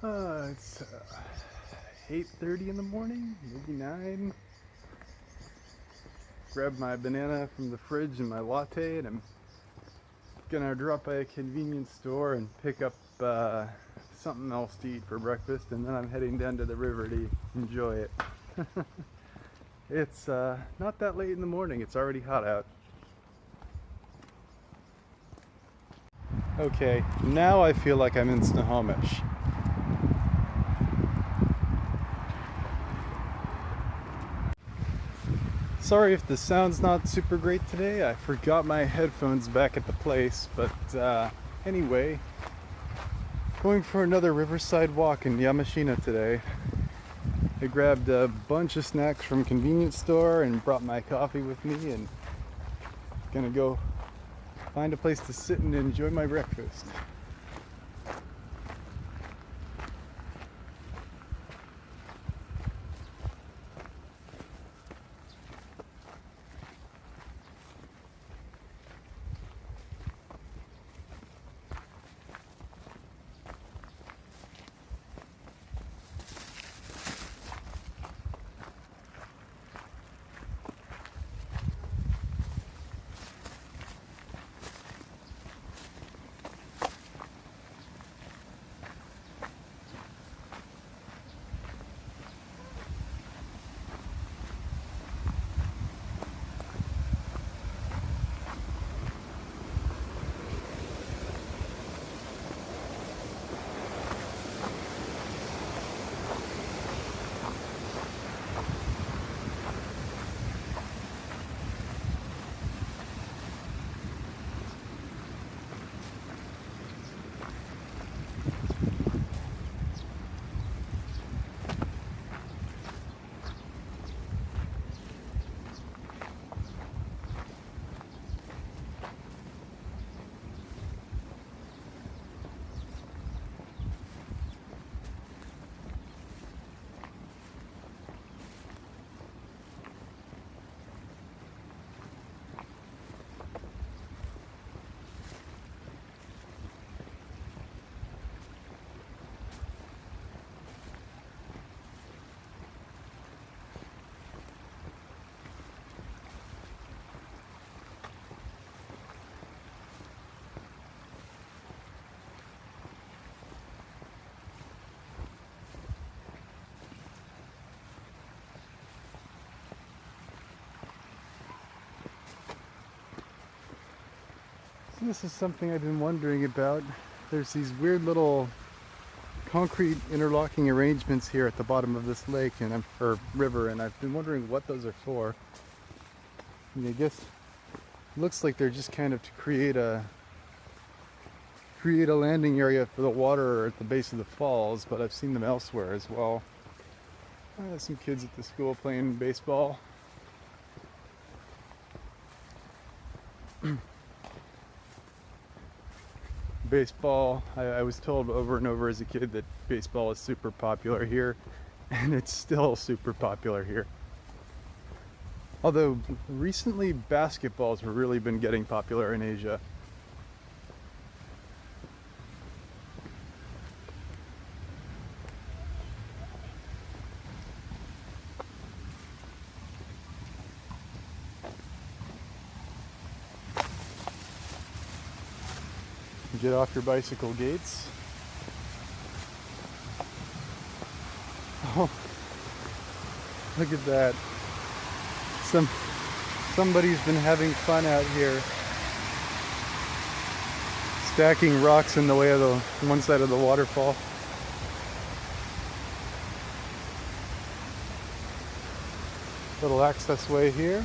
It's 8:30 in the morning, maybe 9. Grabbed my banana from the fridge and my latte, and I'm gonna drop by a convenience store and pick up something else to eat for breakfast, and then I'm heading down to the river to enjoy it. It's not that late in the morning, it's already hot out. Okay, now I feel like I'm in Snohomish. Sorry if the sound's not super great today. I forgot my headphones back at the place, but anyway, going for another riverside walk in Yamashina today. I grabbed a bunch of snacks from a convenience store and brought my coffee with me, and gonna go find a place to sit and enjoy my breakfast. So this is something I've been wondering about. There's these weird little concrete interlocking arrangements here at the bottom of this lake or river, and I've been wondering what those are for. And I guess it looks like they're just kind of to create a landing area for the water at the base of the falls, but I've seen them elsewhere as well. Some kids at the school playing baseball. Baseball, I was told over and over as a kid that baseball is super popular here, and it's still super popular here. Although recently basketballs have really been getting popular in Asia. Get off your bicycle gates. Oh, look at that. Somebody's been having fun out here, stacking rocks in the way of the one side of the waterfall. Little access way here.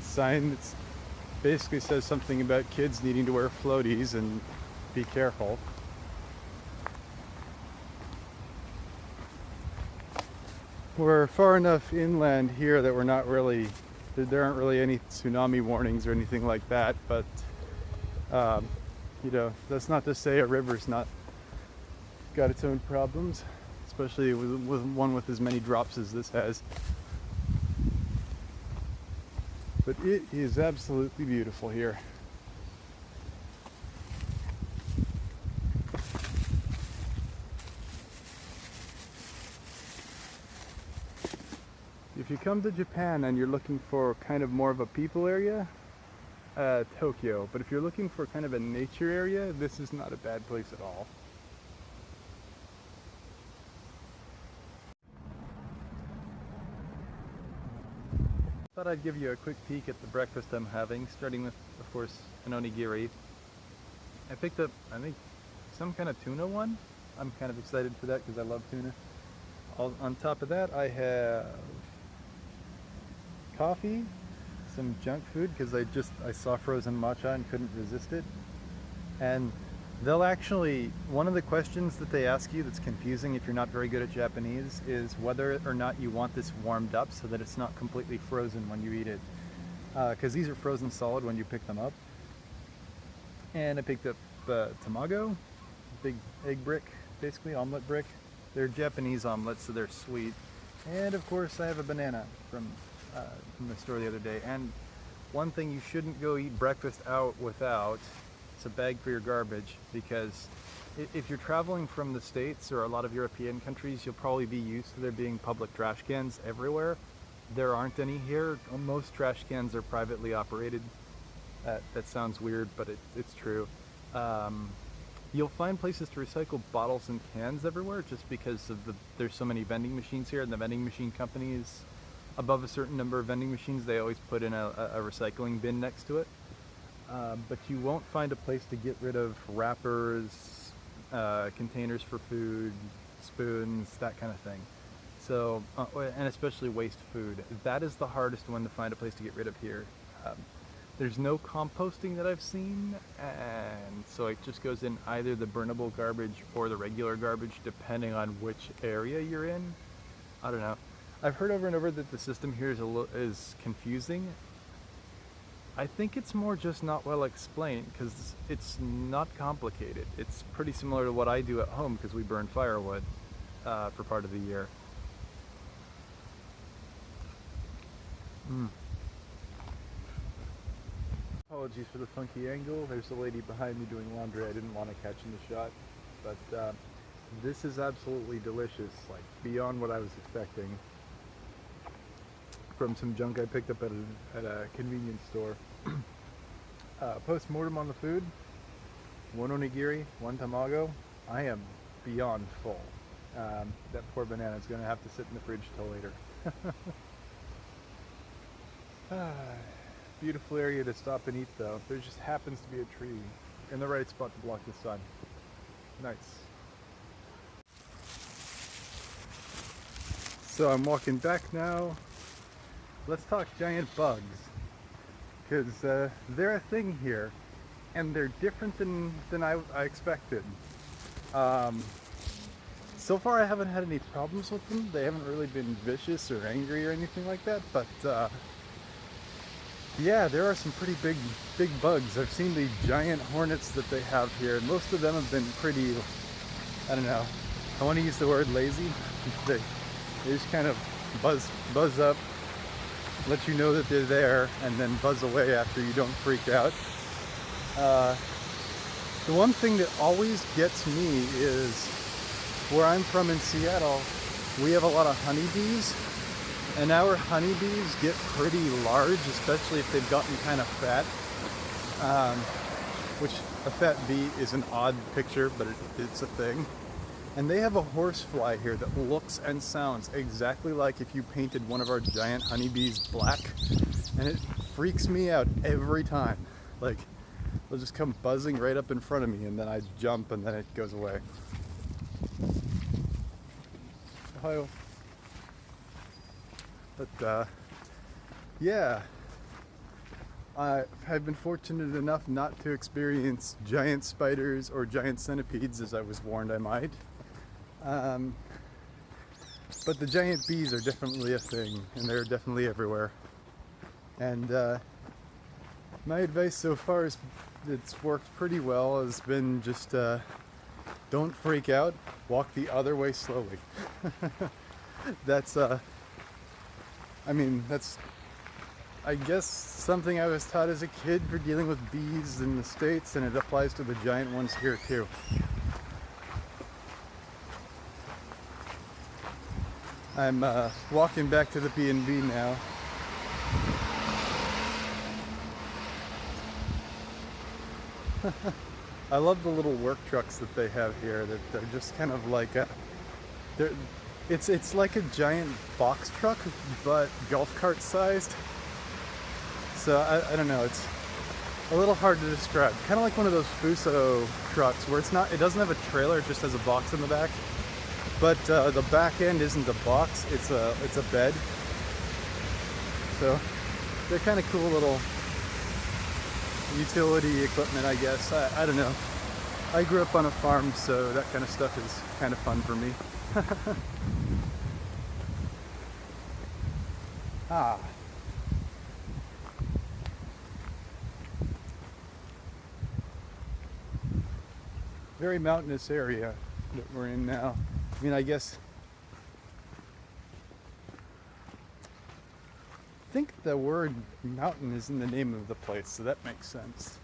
Sign that basically says something about kids needing to wear floaties and be careful. We're far enough inland here that there aren't really any tsunami warnings or anything like that, but that's not to say a river's not got its own problems, especially with one with as many drops as this has. But it is absolutely beautiful here. If you come to Japan and you're looking for kind of more of a people area, Tokyo. But if you're looking for kind of a nature area, this is not a bad place at all. Thought I'd give you a quick peek at the breakfast I'm having, starting with, of course, an onigiri. I picked up, I think, some kind of tuna one. I'm kind of excited for that because I love tuna. On top of that, I have coffee, some junk food because I saw frozen matcha and couldn't resist it. And they'll actually, one of the questions that they ask you that's confusing if you're not very good at Japanese is whether or not you want this warmed up so that it's not completely frozen when you eat it. Because these are frozen solid when you pick them up. And I picked up tamago, big egg brick, basically omelet brick. They're Japanese omelets, so they're sweet. And of course I have a banana from the store the other day. And one thing you shouldn't go eat breakfast out without is a bag for your garbage, because if you're traveling from the States or a lot of European countries, you'll probably be used to there being public trash cans everywhere. There aren't any here. Most trash cans are privately operated. That sounds weird, but it's true. You'll find places to recycle bottles and cans everywhere just because of there's so many vending machines here, and the vending machine companies, above a certain number of vending machines, they always put in a recycling bin next to it. But you won't find a place to get rid of wrappers, containers for food, spoons, that kind of thing. So, and especially waste food. That is the hardest one to find a place to get rid of here. There's no composting that I've seen, and so it just goes in either the burnable garbage or the regular garbage, depending on which area you're in. I don't know. I've heard over and over that the system here is confusing. I think it's more just not well explained, because it's not complicated. It's pretty similar to what I do at home, because we burn firewood for part of the year. Apologies for the funky angle. There's a lady behind me doing laundry I didn't want to catch in the shot. But this is absolutely delicious, like beyond what I was expecting. From some junk I picked up at a convenience store. Post-mortem on the food, one onigiri, one tamago. I am beyond full. That poor banana is going to have to sit in the fridge till later. Beautiful area to stop and eat though. There just happens to be a tree in the right spot to block the sun. Nice. So I'm walking back now. Let's talk giant bugs, because they're a thing here, and they're different than I expected. So far I haven't had any problems with them. They haven't really been vicious or angry or anything like that, but yeah, there are some pretty big bugs. I've seen the giant hornets that they have here, and most of them have been pretty, I don't know, I want to use the word lazy. They just kind of buzz up, let you know that they're there, and then buzz away after you don't freak out. The one thing that always gets me is where I'm from in Seattle, we have a lot of honeybees, and our honeybees get pretty large, especially if they've gotten kind of fat, which a fat bee is an odd picture, but it's a thing. And they have a horsefly here that looks and sounds exactly like if you painted one of our giant honeybees black, and it freaks me out every time. Like, they'll just come buzzing right up in front of me, and then I jump, and then it goes away. Ohio. But yeah, I've been fortunate enough not to experience giant spiders or giant centipedes, as I was warned I might. But the giant bees are definitely a thing, and they're definitely everywhere. And my advice so far is, it's worked pretty well, has been just don't freak out, walk the other way slowly. That's I guess something I was taught as a kid for dealing with bees in the States, and it applies to the giant ones here too. I'm walking back to the B&B now. I love the little work trucks that they have here. That they're just kind of like they're, it's like a giant box truck, but golf cart sized. So I don't know. It's a little hard to describe. Kind of like one of those Fuso trucks where it doesn't have a trailer, it just has a box in the back. But the back end isn't a box; it's a bed. So they're kind of cool little utility equipment, I guess. I don't know. I grew up on a farm, so that kind of stuff is kind of fun for me. Ah. Very mountainous area that we're in now. I mean, I guess I think the word mountain is in the name of the place, so that makes sense.